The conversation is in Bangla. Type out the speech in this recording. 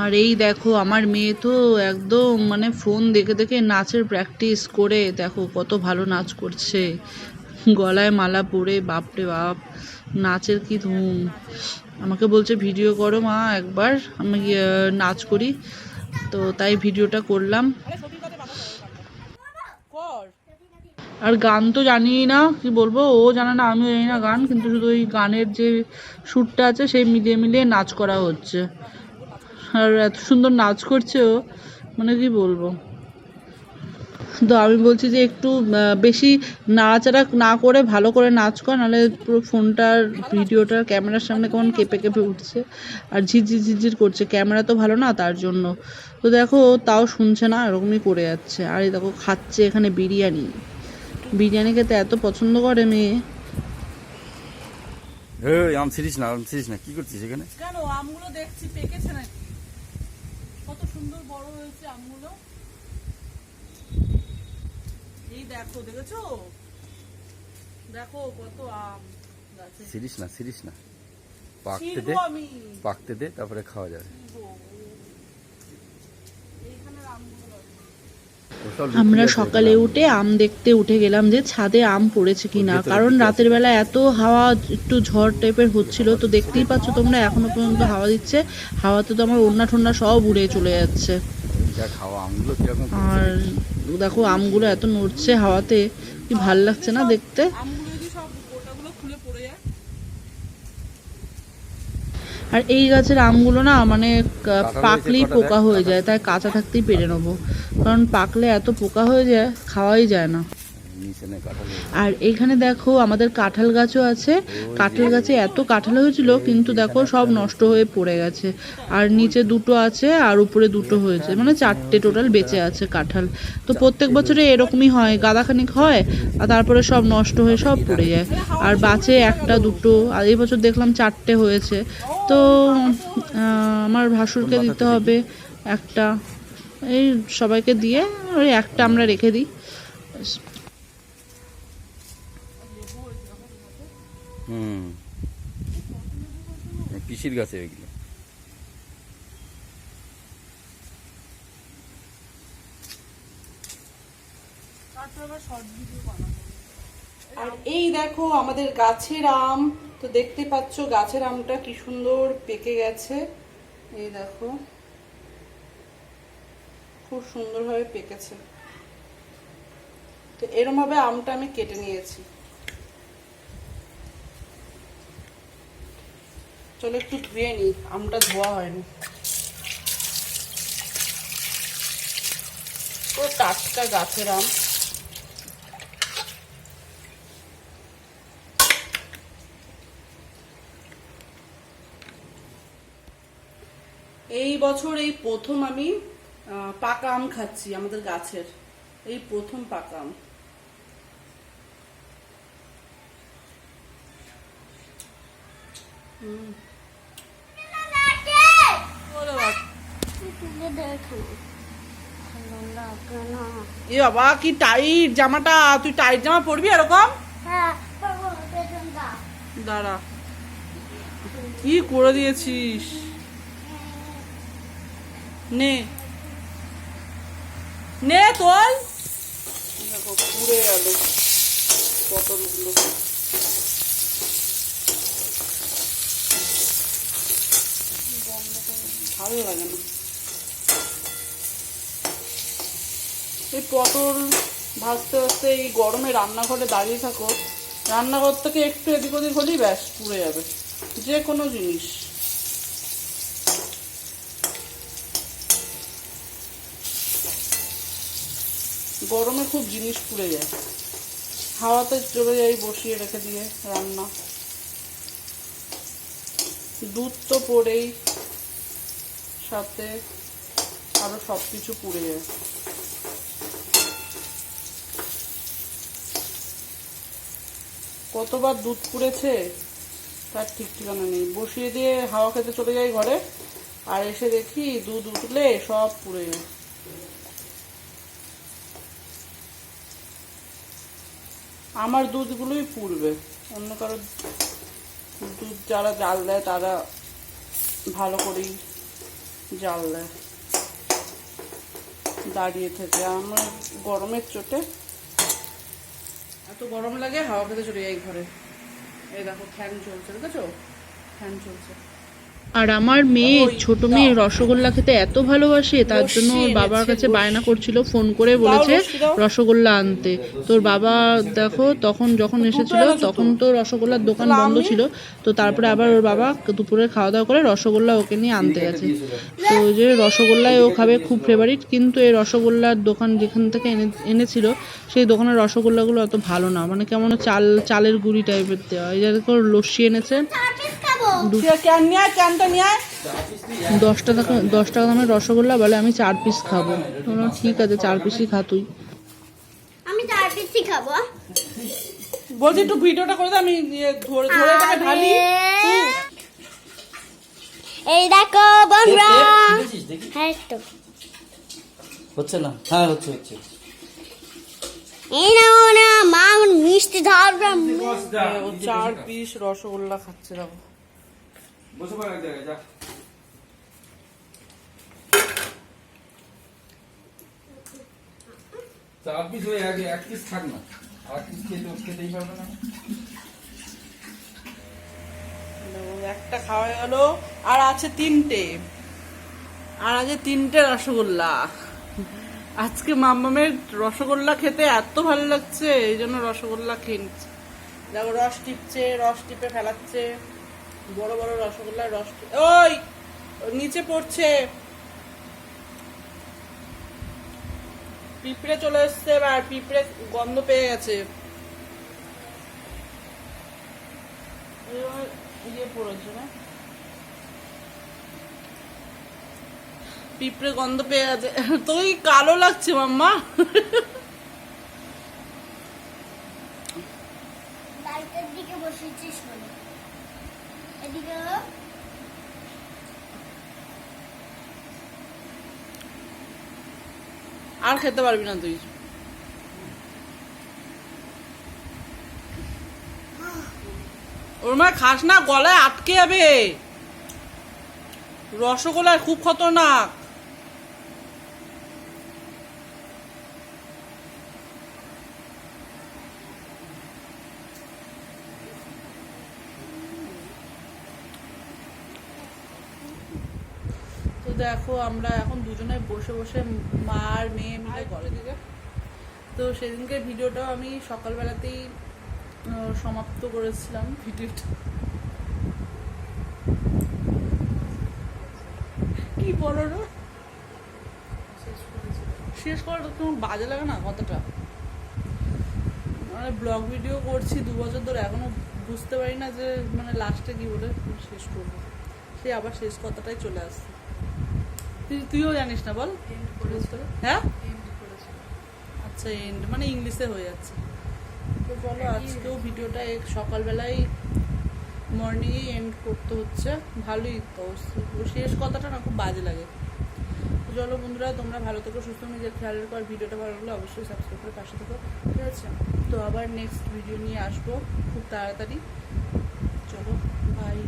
আর এই দেখো আমার মেয়ে তো একদম মানে ফোন দেখে দেখে নাচের প্র্যাকটিস করে দেখো কত ভালো নাচ করছে, গলায় মালা পরে বাপরে বাপ নাচের কি ধুম। আমাকে বলছে ভিডিও করো মা একবার, আমি নাচ করি, তো তাই ভিডিওটা করলাম। আর গান তো জানি না, কি বলবো, ও জানে না আমিও জানি না গান, কিন্তু শুধু ওই গানের যে সুরটা আছে সেই মিলিয়ে মিলিয়ে নাচ করা হচ্ছে। আর এত সুন্দর নাচ করছে ও, মানে কি বলবো। তো আমি বলছি যে একটু বেশি নাড়াচাড়া না করে ভালো করে নাচ কর, নাহলে পুরো ফোনটার ভিডিওটার ক্যামেরার সামনে কেমন কেঁপে কেঁপে উঠছে আর ঝিরঝির ঝিরঝির করছে, ক্যামেরা তো ভালো না তার জন্য। তো দেখো তাও শুনছে না, এরকমই করে যাচ্ছে। আর এই দেখো খাচ্ছে এখানে বিরিয়ানি, বিরিয়ানি খেতে এত পছন্দ করে মেয়ে। আম ছিড়িস না, আম ছিড়িস না, কি করছিস এখানে? কেন আমগুলো দেখছি পেকেছে নাকি, কত সুন্দর বড় হয়েছে আমগুলো। এই দেখো, দেখেছো, দেখো কত আম গাছে। ছিড়িস না, ছিড়িস না, পাকতে দে, পাকতে দে, তারপরে খাওয়া যাবে। আমরা সকালে উঠে আম দেখতে উঠে গেলাম যে ছাদে আম পড়েছে কিনা, কারণ রাতের বেলা এত হাওয়া, একটু ঝড় টাইপের হচ্ছিল, তো দেখতেই পাচ্ছ তোমরা এখনো পর্যন্ত হাওয়া দিচ্ছে, হাওয়াতে তো আমার ওড়না ঠোন্না সব উড়ে চলে যাচ্ছে। আর দেখো আমগুলো এত নড়ছে হাওয়াতে, কি ভাল লাগছে না দেখতে। আর এই গাছের আমগুলো না মানে পাকলেই পোকা হয়ে যায়, তাই কাঁচা থাকতেই পেরে নেবো, কারণ পাকলে এত পোকা হয়ে যায় খাওয়াই যায় না। আর এখানে দেখো আমাদের কাঁঠাল গাছও আছে, কাঁঠাল গাছে এত কাঁঠাল হয়েছিল, কিন্তু দেখো সব নষ্ট হয়ে পড়ে গেছে। আর নিচে দুটো আছে আর উপরে দুটো হয়েছে, মানে 4টে টোটাল বেঁচে আছে কাঁঠাল। তো প্রত্যেক বছরে এরকমই হয়, গাদাখানিক হয় আর তারপরে সব নষ্ট হয়ে সব পড়ে যায়, আর বাঁচে একটা দুটো। আর এই বছর দেখলাম 4টে হয়েছে, তো আমার ভাসুরকে দিতে হবে একটা, এই সবাইকে দিয়ে ওই একটা আমরা রেখে দিই। পিসির গাছে এগুলো। আর এই দেখো আমাদের গাছের আম, তো দেখতে পাচ্ছ গাছের আমটা কি সুন্দর পেকে গেছে, এই দেখো খুব সুন্দরভাবে পেকেছে। তো এরকম ভাবে আমটা আমি কেটে নিয়েছি। চলো একটু ধুয়ে নিই, আমটা ধোয়া হয়নি, পুরো টাটকা গাছের আম। এই বছর এই প্রথম আমি পাকা আম খাচ্ছি আমাদের গাছের, এই প্রথম পাকা আম। এ বাবা কি টাইট জামাটা, তুই টাইট জামা পরবি এরকম? দাঁড়া, কি করে দিয়েছিস, নে নে তোল। দেখো পুড়ে গেল পটলগুলো। ভালো লাগে না এই পটল ভাজতে ভাজতে, এই গরমে রান্নাঘরে দাঁড়িয়ে থাকো, রান্নাঘর থেকে একটু এদিক ওদিক হলেই ব্যাস পুড়ে যাবে যে কোনো জিনিস। গরমে খুব জিনিস পুড়ে যায়, হাওয়াতে চলে যাই বসিয়ে রেখে দিয়ে রান্না। দুধ তো পড়েই, সাথে আরো সব কিছু পুড়ে যায়। কতবার দুধ পুড়েছে তার ঠিক ঠিকানা নেই, বসিয়ে দিয়ে হাওয়া খেতে চলে যাই ঘরে, আর এসে দেখি দুধ উঠলে সব পুড়ে যায়। আমার দুধগুলোই পুড়বে, অন্য কারো দুধ যারা জাল দেয় তারা ভালো করেই জাল দেয় দাঁড়িয়ে থেকে। আমার গরমের চোটে এত গরম লাগে, হাওয়া খেতে চলে যাই ঘরে। এই দেখো ফ্যান চলছে, দেখেছো ফ্যান চলছে। আর আমার মেয়ে, ছোট মেয়ে রসগোল্লা খেতে এত ভালোবাসে, তার জন্য ওর বাবার কাছে বায়না করছিল, ফোন করে বলেছে রসগোল্লা আনতে। তোর বাবা দেখো তখন যখন এসেছিল তখন তো রসগোল্লার দোকান বন্ধ ছিল, তো তারপরে আবার ওর বাবা দুপুরে খাওয়া দাওয়া করে রসগোল্লা ওকে নিয়ে আনতে গেছে। তো ওই যে রসগোল্লায় ও খাবে, খুব ফেভারিট। কিন্তু এই রসগোল্লার দোকান যেখান থেকে এনেছিল সেই দোকানের রসগোল্লাগুলো অত ভালো না, মানে কেমন চালের গুঁড়ি টাইপের দেওয়া। এই যে লস্যি এনেছে, 10 টাকা দামের রসগোল্লা, বলে আমি 4 পিস খাবো। ঠিক আছে 4 পিসই খা তুই। আমি 4 পিসই খাবো। বলছি একটু ভিডিওটা করে দে, আমি ধরে ধরে এটাকে ঢালি। এই দেখো বন্ধুরা, হ্যাঁ তো হচ্ছে না, হ্যাঁ হচ্ছে হচ্ছে। এই নাও না মা, আমার মিষ্টি ধরবে। 4 পিস রসগোল্লা খাচ্ছে। দেখো বসে পড় এক জায়গায়, যা। 4 পিস হয়ে এক পিস থাক না, আর পিস খেতেই পারবে না। একটা খাওয়া গেল, আর আছে 3টে, আর আছে 3টে রসগোল্লা। আজকে মাম্মামের রসগোল্লা খেতে এত ভালো লাগছে, এই জন্য রসগোল্লা খেয়ে নিচ্ছে। দেখো রস টিপছে, রস টিপে ফেলাচ্ছে, বড় বড় রসগোল্লা রস। ওই নিচে পড়ছে, পিঁপড়ে চলে এসছে, এবার পিঁপড়ে গন্ধ পেয়ে গেছে। ইয়ে পড়েছে না, পিঁপড়ে গন্ধ পেয়ে গেছে। তুই কালো লাগছে মাম্মা। লাইটের দিকে বসেছিস মানে এদিকে। আর খেতে পারবি না তুই। ওর মা খাস না, গলায় আটকে যাবে। রসগোল্লা খুব খতরনাক। তো দেখো আমরা এখন দুজনে বসে বসে মা আর মেয়ে মিলে করে দিকে। তো সেদিনকে ভিডিওটাও আমি সকালবেলাতেই সমাপ্ত করেছিলাম ভিডিওটা। কি বলো না, শেষ করাটা কেমন বাজে লাগে না কথাটা। মানে ব্লগ ভিডিও করছি 2 বছর ধরে, এখনো বুঝতে পারি না যে মানে লাস্টে কি বলে শেষ করবো। সে আবার শেষ কথাটাই চলে আসছে। তুইও জানিস না বল, হ্যাঁ আচ্ছা এন্ড মানে ইংলিশে হয়ে যাচ্ছে। তো বলো আজকেও ভিডিওটা সকালবেলায় মর্নিংয়ে এন্ড করতে হচ্ছে। ভালোই তো, শেষ কথাটা না খুব বাজে লাগে। চলো বন্ধুরা, তোমরা ভালো থেকো, সুস্থ, নিজের খেয়াল রেখো। আর ভিডিওটা ভালো লাগলে অবশ্যই সাবস্ক্রাইব করে পাশে থেকো, ঠিক আছে? তো আবার নেক্সট ভিডিও নিয়ে আসবো খুব তাড়াতাড়ি। চলো বাই।